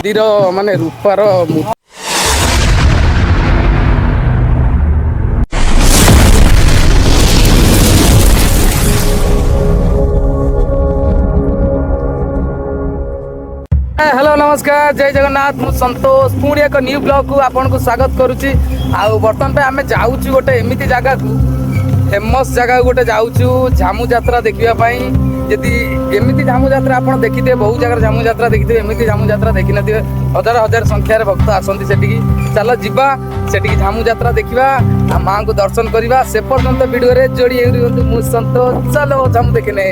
ଚାନ୍ଦିର ମାନେ ରୂପାର हेलो नमस्कार जय जगन्नाथ मु संतोष पुणी एक न्यू ब्लॉग को आपन को स्वागत करुच्ची बर्तमान पे आम जाऊँ गोटे एमती जगह को फेमस जगह गोटे जाऊँ झामू यात्रा देखापी जदि एमती झामू यात्रा आप देखिए बहुत जगह झामू यात्रा देखिए एमती झामू यात्रा देखी न हजार हजार संख्यार भक्त आसती से चल जीवा से झामू यात्रा देखा माँ को दर्शन करवा से पर्यंत वीडियो जोड़ी मु संतोष चलो झामू देखने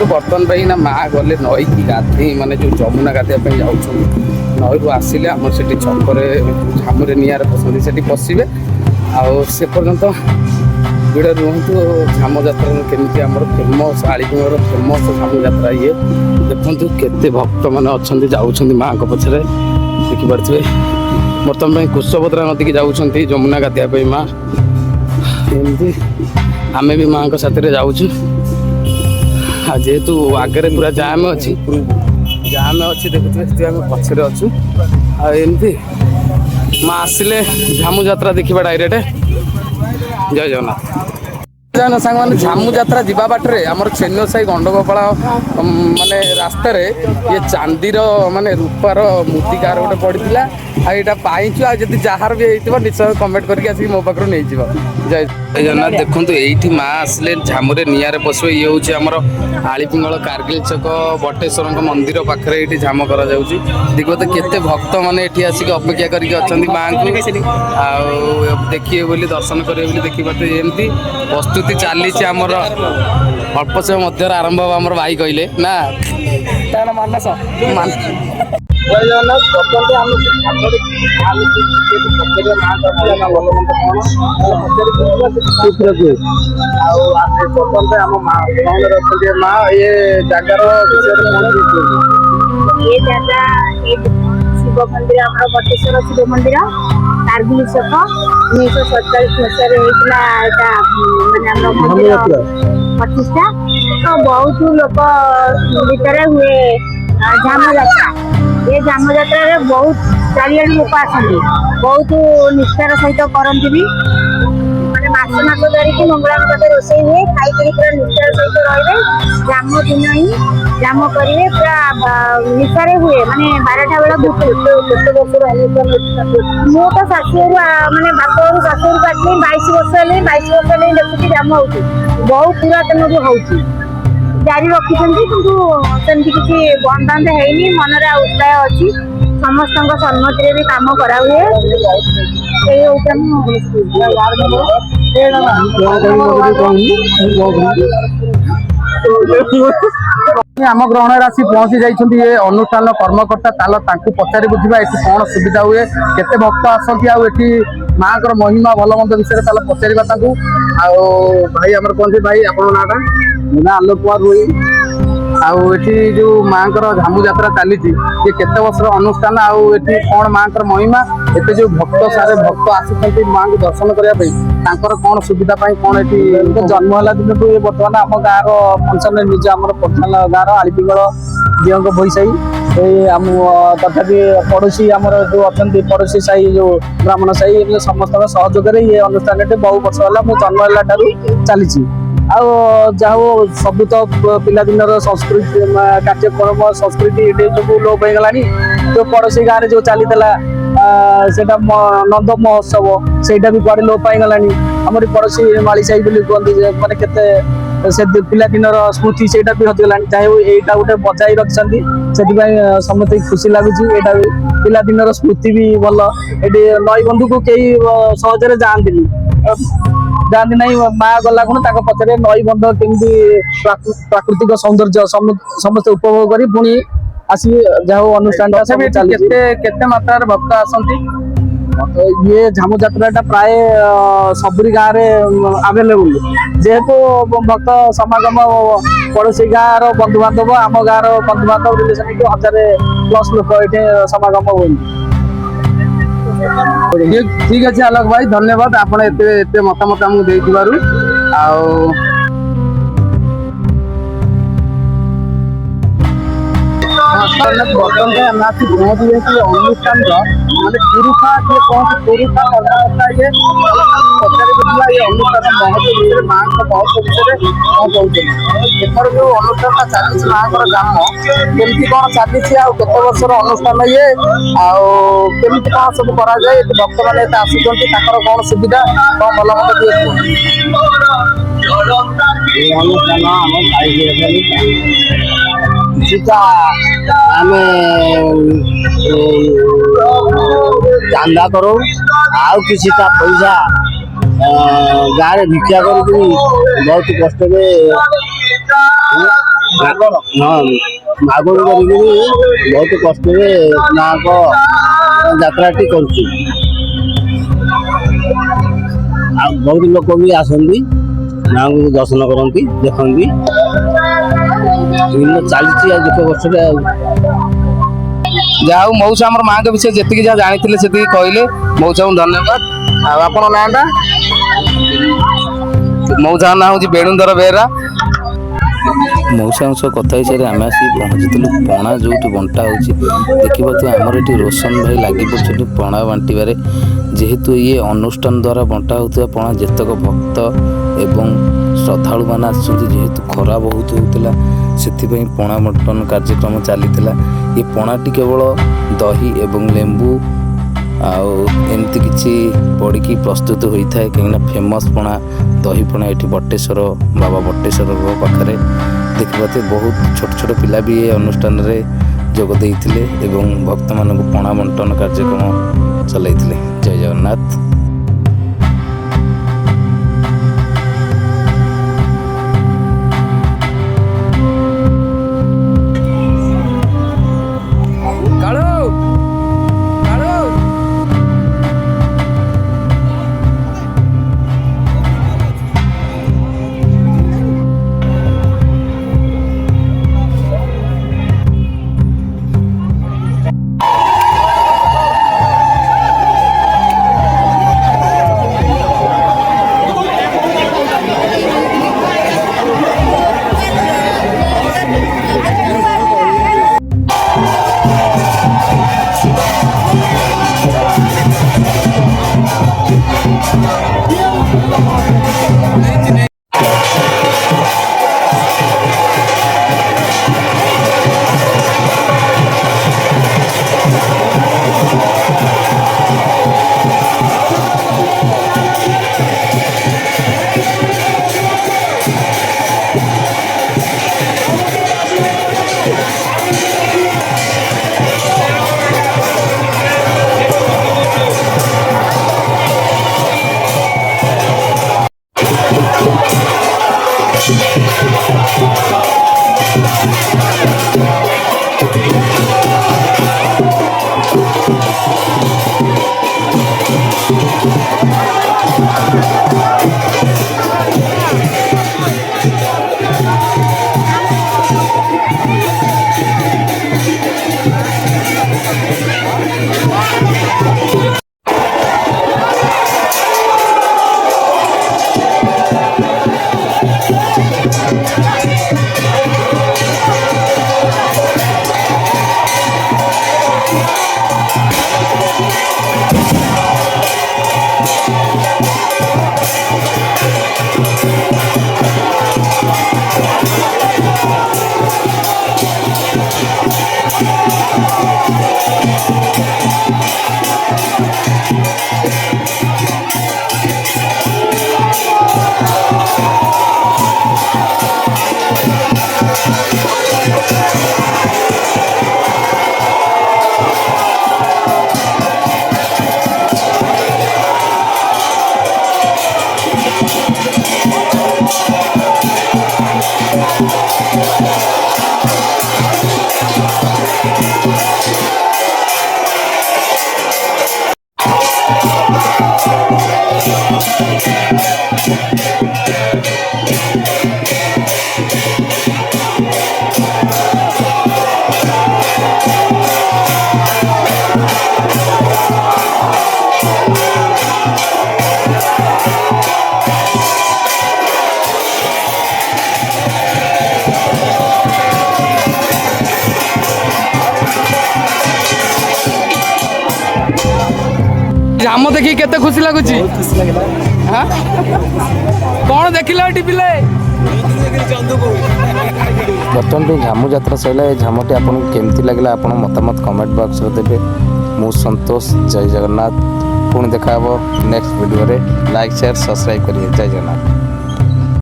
बर्तमान पे ना माँ गले नई की गाधे माने जो जमुना गाधे जाऊँ नई रू आसिले आम से छकरे झामुरे निआर पसंद से पशिबे से पर्यंत वीडियो रुहतु झामू यात्रा केमती आम फेमस आलिपुर फेमस झामू यात्रा ये देखु केते भक्त मैंने अच्छा जाऊँ माँ को पछरे देखिपे बर्तमान कुशभद्रा नदी की जाऊँ जमुना गाधे माँ एमती आमे भी माँ को साथ जाऊँ जेहेतु आगे पूरा जाम अच्छी देखुए पछरे अच्छु आमती माँ आसिले झामू यात्रा देखा डायरेक्ट जय जगन्नाथ सांग मैंने झामू यात्रा जीवा बाटे आमर छेन्य साई गंडगोपाल माने रास्तार ये चांदीर माने रूपार मूर्तिकार गोटे पड़ा यहाँ पाइचु आदि जार भी होती निश्चय कमेंट करके आसिक मो पाखु नहीं जय जगन्नाथ देखो ये माँ आसिले झामुरे निआरे पशु ये हूँ आमर आलिपिंगल कारगिल छक बटेश्वर मंदिर पाखे ये झाम कर देखो तो केते भक्त मैंने ये आसिक अपेक्षा करके माँ को देखिए बोली दर्शन करेंगे देखिए एमती प्रस्तुति चली आमर अल्प समय मध्य आरंभ आम भाई कहले ना मानस जय जगन्नाथ माँ ये जगार ये जगह शिव मंदिर आम बटेश्वर शिव मंदिर कारगिल छक 1947 मसीह मंदिर प्रतिष्ठा तो बहुत लोक भितर हुए झामू यात्रा ये झामू यात्रा बहुत चारिआडू लोक आसती बहुत निष्ठार सहित करती भी मैंने मास धरिकी मंगला रोषे हुए खाई पूरा निष्ठार सहित रही जाम दिन ही जाम करेंगे पूरा निशारे हुए माने 12टा बेला मु तो शाशुर माने बापर शाशुर को आसली 22 वर्ष देखुची जाम हो बहुत पुरातन भी हो जारी रखी किसी बंद बांध है मनरे उत्साह अच्छी समस्त सम्मति भी काम करा हुए आम ग्रहण आसी पहुंची जाइए ये अनुष्ठान कर्मकर्ता ताल पचारि बुझा ये कौन सुविधा हुए केते भक्त आसती आठी माँ महिमा भल मंद विषय ताल पचारा भाई आम कहते भाई आप नाटा आलोक कुमार रुई आठी जो माँ झामू यात्रा चली ये केते वर्ष अनुष्ठान आठी कौन माँ महिमा एत जो भक्त सारे भक्त आसी माँ को दर्शन करने कौन सुविधा कौन ये जन्म है दिन ये बर्तमान आम गाँव फंक्शन निज आम पर्सनाल गाँव आलीपिंगल दियों भईसाई आम तथापि पड़ोशी आम जो अच्छा पड़ोशी साई जो ब्राह्मण साई समस्त सहयोग ये अनुष्ठान बहु वर्ष है मुझे जन्म है चली सब तो पिलादिन संस्कृति कार्यक्रम संस्कृति ये सब लोप हो गलानी जो पड़ोशी गाँव में जो चली नंद महोत्सव से भी कुआड़े लोप हो गलानी आम पड़ोशी माली साई कहते मैंने केते से पिलादिन स्मृति से भी हजिगला चाहे यहाँ गोटे बजाई रखी से समस्त खुशी लगुच यहाँ पिलादिन स्मृति भी भल ये नई बंधु को कई सहजरे जाती जाती ना माँ गला खुण पचर नई बंध केमी प्राकृतिक सौंदर्य समस्त उपभोग कर पुणी आसी जहाँ अनुष्ठान केते मात्रा भक्त आसती ये झामू यात्रा प्राय सबरी गाँव में आवेलेबल जेहेतु भक्त समागम पड़ोशी गाँव बंधु बांधव आम गाँव बंधु बांधव रिलेसन हजार प्लस लोक ये समागम हुए। ठीक अच्छे आलोक भाई धन्यवाद आप मतामत आमको देथिबारु बर्तमान आम पहुंची जाए अनुष्ठान मानते पुरुषा किए कौन पुरुषा कर्मकर्ता ये पचारि बुझा ये अनुष्ठान महत्व विषय माँ महत्व विषय कौन कहते एपर जो अनुष्ठान चली माँ ग्राम केमती कौन चली केत वर्षर अनुष्ठान ये आमती कौन सब कराए भक्त मैंने आसुच्च कौन सुविधा कौन भल मत दिए अनुष्ठान आम चांदा करो आउ किसी पैसा गाँव में भिक्षा कर बहुत कष्ट मागण कर बहुत कष्ट माँ को यात्रा कर बहुत लोक भी आसती माँ को दर्शन करती देखती चलती दुख वर्ष जहा मौसा आम माँ के विषय जी जहाँ जानी से कहले मौसा को धन्यवाद आप नाटा मौसा ना हूँ बेणुधर बेहरा मौसा सह कथा हिसाब से आम आसिक पहुँचीलु पणा जो बंटा हो देखा आमर ये रोशन भाई लगी पड़े पणा बांटवे जेहेतु ये अनुष्ठान द्वारा बंटा होता पणा जेतक भक्त एवं श्रद्धालु मैंने आसतु खरा बहुत होता से पणा बंटन कार्यक्रम चली ये पणाटी केवल दही एवं लेंबू आमती किसी पड़ी प्रस्तुत होता है कहीं फेमस पणा दही पणा ये बटेश्वर बाबा बटेश्वर पाखे देखते बहुत छोट छोट पिला भी ये अनुष्ठान रे जोग देइथिले एवं भक्त मान पणा बंटन कार्यक्रम चलैथिले। जय जगन्नाथ। ଝାମ ଦେଖିକି କେତେ ଖୁସି ଲାଗୁଛି? ହାଁ? କଣ ଦେଖିଲ ଟିଭିରେ? ବର୍ତ୍ତମାନ ପାଇଁ ଝାମୁ ଯାତ୍ରା ସରିଲା। ଏ ଝାମଟି ଆପଣଙ୍କୁ କେମିତି ଲାଗିଲା ଆପଣ ମତାମତ କମେଣ୍ଟ ବକ୍ସରେ ଦେବେ। ମୁଁ ସନ୍ତୋଷ, ଜୟ ଜଗନ୍ନାଥ। ପୁଣି ଦେଖା ହେବ ନେକ୍ସଟ ଭିଡ଼ିଓରେ। ଲାଇକ୍ ସେୟାର ସବସ୍କ୍ରାଇବ୍ କରିବେ। ଜୟ ଜଗନ୍ନାଥ।